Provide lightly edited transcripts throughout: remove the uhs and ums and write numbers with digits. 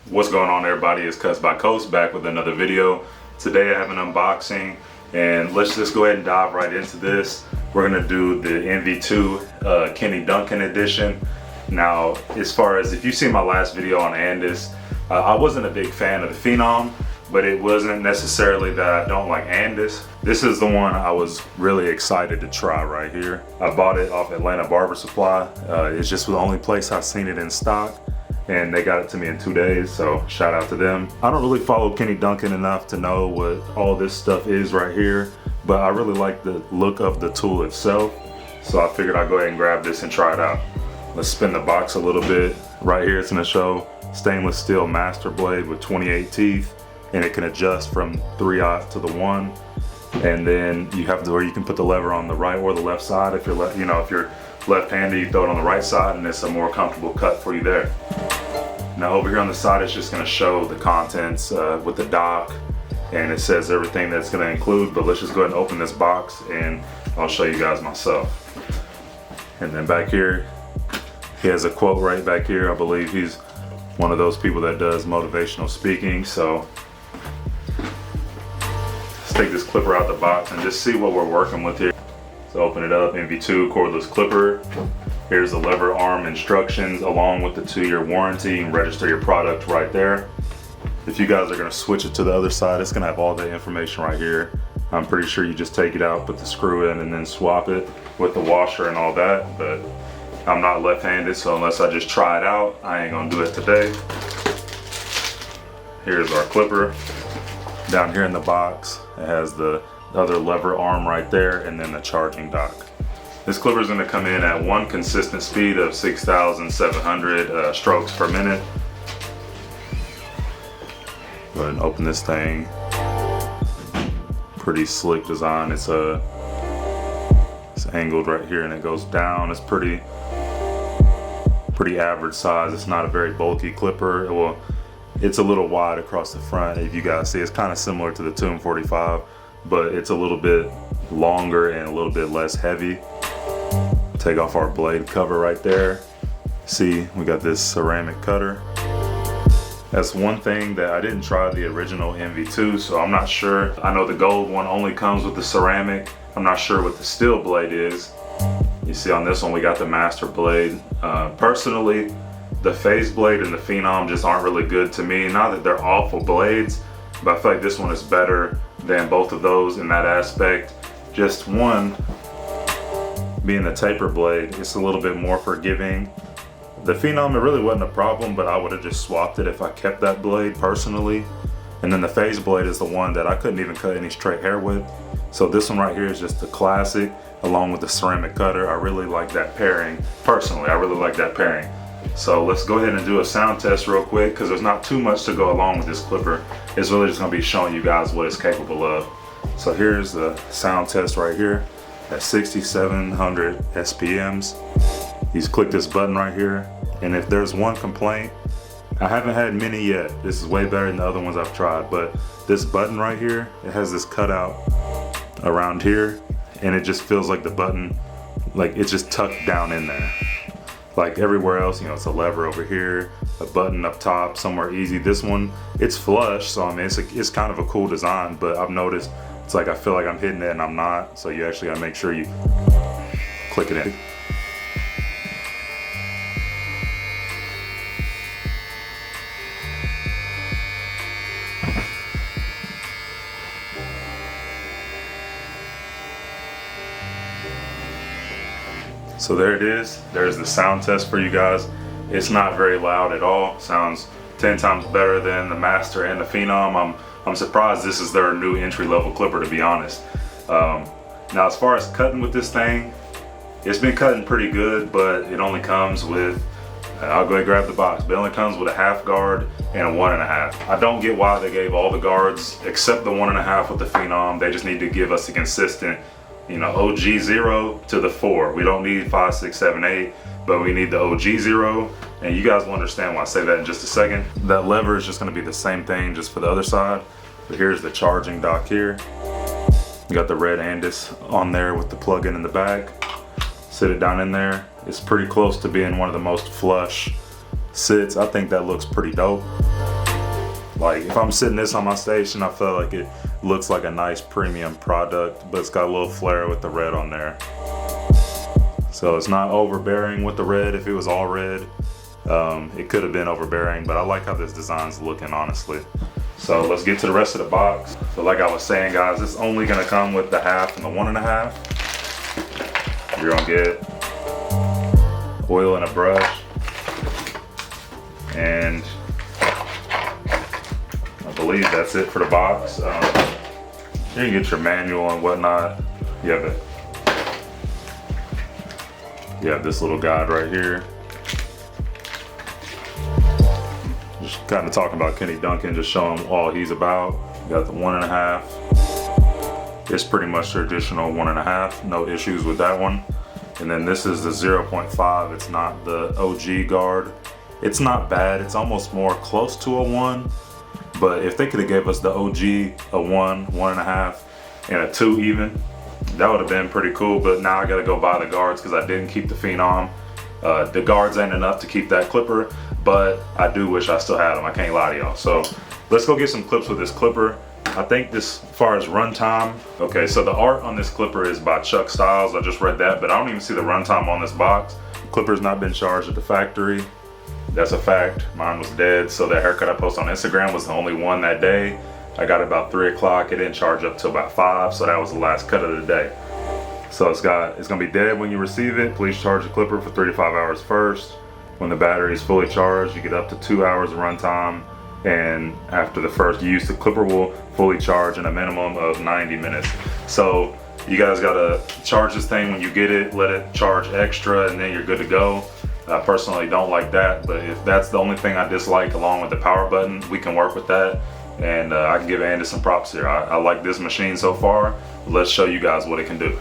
What's going on, everybody? It's CutsbyCoast back with another video. Today I have an unboxing, and let's just go ahead and dive right into this. We're gonna do the MV2 Kenny Duncan edition. Now, as far as if you see my last video on Andis, I wasn't a big fan of the Phenom, but it wasn't necessarily that I don't like Andis. This is the one I was really excited to try right here. I bought it off Atlanta Barber Supply. It's just the only place I've seen it in stock, and they got it to me in 2 days, so shout out to them. I don't really follow Kenny Duncan enough to know what all this stuff is right here, but I really like the look of the tool itself, so I figured I'd go ahead and grab this and try it out. Let's spin the box a little bit. Right here it's gonna show stainless steel master blade with 28 teeth, and it can adjust from 3/0 to the 1. And then you have where you can put the lever on the right or the left side. If you're if you're left-handed, you throw it on the right side, and it's a more comfortable cut for you there. Now over here on the side, it's just gonna show the contents with the dock, and it says everything that's gonna include, but let's just go ahead and open this box and I'll show you guys myself. And then back here, he has a quote right back here. I believe he's one of those people that does motivational speaking, so let's take this clipper out the box and just see what we're working with here. So open it up, MV2 cordless clipper. Here's the lever arm instructions along with the 2-year warranty, and register your product right there. If you guys are gonna switch it to the other side, it's gonna have all the information right here. I'm pretty sure you just take it out, put the screw in, and then swap it with the washer and all that, but I'm not left-handed, so unless I just try it out, I ain't gonna do it today. Here's our clipper. Down here in the box, it has the other lever arm right there, and then the charging dock. This clipper is going to come in at one consistent speed of 6,700 strokes per minute. Go ahead and open this thing. Pretty slick design. It's angled right here and it goes down. It's pretty average size. It's not a very bulky clipper. Well, it's a little wide across the front. If you guys see, it's kind of similar to the Tomb 45, but it's a little bit longer and a little bit less heavy. Take off our blade cover right there. See, we got this ceramic cutter. That's one thing that I didn't try the original MV2, so I'm not sure. I know the gold one only comes with the ceramic. I'm not sure what the steel blade is. You see on this one, we got the master blade. Personally, the phase blade and the Phenom just aren't really good to me. Not that they're awful blades, but I feel like this one is better than both of those in that aspect. Just one, being the taper blade, it's a little bit more forgiving. The Phenom, it really wasn't a problem, but I would have just swapped it if I kept that blade personally. And then the phase blade is the one that I couldn't even cut any straight hair with. So this one right here is just the classic, along with the ceramic cutter. I really like that pairing. Personally, I really like that pairing. So let's go ahead and do a sound test real quick, because there's not too much to go along with this clipper. It's really just gonna be showing you guys what it's capable of. So here's the sound test right here at 6,700 SPMs. You just click this button right here, and if there's one complaint, I haven't had many yet. This is way better than the other ones I've tried, but this button right here, it has this cutout around here, and it just feels like the button, like it's just tucked down in there. Like everywhere else, it's a lever over here, a button up top, somewhere easy. This one, it's flush, so I mean, it's kind of a cool design, but I've noticed it's like I feel like I'm hitting it and I'm not, so you actually gotta make sure you click it in. So there it is. There's the sound test for you guys. It's not very loud at all. Sounds 10 times better than the Master and the Phenom. I'm surprised this is their new entry-level clipper, to be honest. Now, as far as cutting with this thing, it's been cutting pretty good, but it only comes with, I'll go ahead and grab the box, but it only comes with a 1/2 guard and a 1.5. I don't get why they gave all the guards except the 1.5 with the Phenom. They just need to give us a consistent, OG 0 to the 4. We don't need 5, 6, 7, 8, but we need the OG 0. And you guys will understand why I say that in just a second. That lever is just gonna be the same thing just for the other side. But here's the charging dock here. You got the red Andis on there with the plug-in in the back. Sit it down in there. It's pretty close to being one of the most flush sits. I think that looks pretty dope. Like if I'm sitting this on my station, I feel like it looks like a nice premium product, but it's got a little flare with the red on there. So it's not overbearing with the red. If it was all red, it could have been overbearing, but I like how this design's looking, honestly. So let's get to the rest of the box. So like I was saying, guys, it's only gonna come with the 1/2 and the 1.5. You're gonna get oil and a brush, and I believe that's it for the box. You can get your manual and whatnot. You have this little guide right here. Just kind of talking about Kenny Duncan, just showing all he's about. You got the 1.5. It's pretty much traditional 1.5, no issues with that one. And then this is the 0.5. It's not the OG guard. It's not bad. It's almost more close to a 1. But if they could have gave us the OG, a 1, 1.5, and a 2 even, that would have been pretty cool. But now I gotta go buy the guards because I didn't keep the Phenom. The guards ain't enough to keep that clipper, but I do wish I still had them. I can't lie to y'all. So let's go get some clips with this clipper. I think this, as far as runtime, okay, so the art on this clipper is by Chuck Styles. I just read that, but I don't even see the runtime on this box. The clipper's not been charged at the factory. That's a fact. Mine was dead, so that haircut I posted on Instagram was the only one that day. I got it about 3 o'clock. It didn't charge up till about 5, so that was the last cut of the day. So it's gonna be dead when you receive it. Please charge the clipper for 3 to 5 hours first. When the battery is fully charged, you get up to 2 hours of runtime, and after the first use, the clipper will fully charge in a minimum of 90 minutes. So you guys gotta charge this thing when you get it, let it charge extra, and then you're good to go. I personally don't like that, but if that's the only thing I dislike along with the power button, we can work with that. And I can give Andis some props here. I like this machine so far. Let's show you guys what it can do.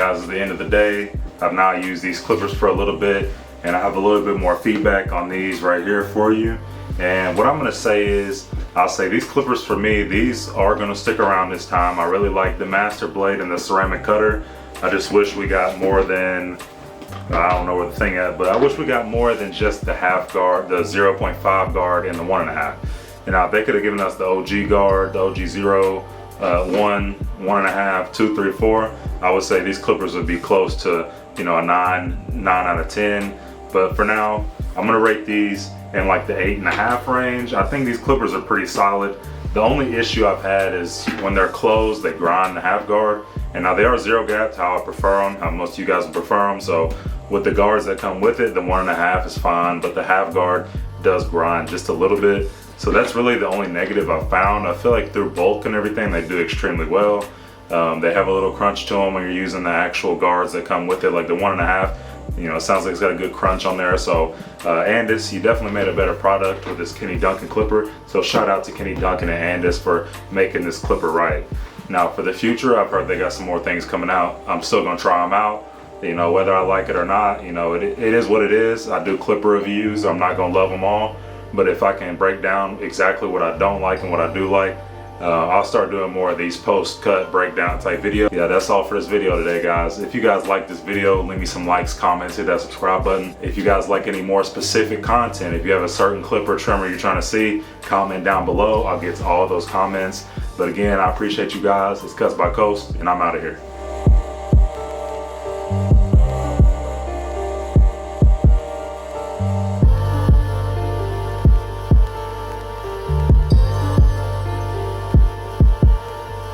guys, at the end of the day, I've now used these clippers for a little bit, and I have a little bit more feedback on these right here for you. And what I'm gonna say is, I'll say these clippers for me, these are gonna stick around this time. I really like the master blade and the ceramic cutter. I just wish we got more than, I don't know where the thing at, but I wish we got more than just the half guard, the 0.5 guard and the 1.5. And now if they could have given us the OG guard, the OG 0, 1, 1.5, 2, 3, 4, I would say these clippers would be close to, you know, a 9 out of 10. But for now, I'm gonna rate these in like the 8.5 range. I think these clippers are pretty solid. The only issue I've had is when they're closed, they grind the half guard. And now they are 0 gaps, how I prefer them, how most of you guys would prefer them. So with the guards that come with it, the 1.5 is fine, but the half guard does grind just a little bit. So that's really the only negative I've found. I feel like through bulk and everything, they do extremely well. They have a little crunch to them when you're using the actual guards that come with it, like the 1.5. You know, it sounds like it's got a good crunch on there. So Andis, you definitely made a better product with this Kenny Duncan clipper. So shout out to Kenny Duncan and Andis for making this clipper right. Now for the future, I've heard they got some more things coming out. I'm still gonna try them out. You know, whether I like it or not, you know, it is what it is. I do clipper reviews. I'm not gonna love them all. But if I can break down exactly what I don't like and what I do like, I'll start doing more of these post-cut breakdown type videos. Yeah, that's all for this video today, guys. If you guys like this video, leave me some likes, comments, hit that subscribe button. If you guys like any more specific content, if you have a certain clip or trimmer you're trying to see, comment down below. I'll get to all those comments. But again, I appreciate you guys. It's CutsbyCoast, and I'm out of here.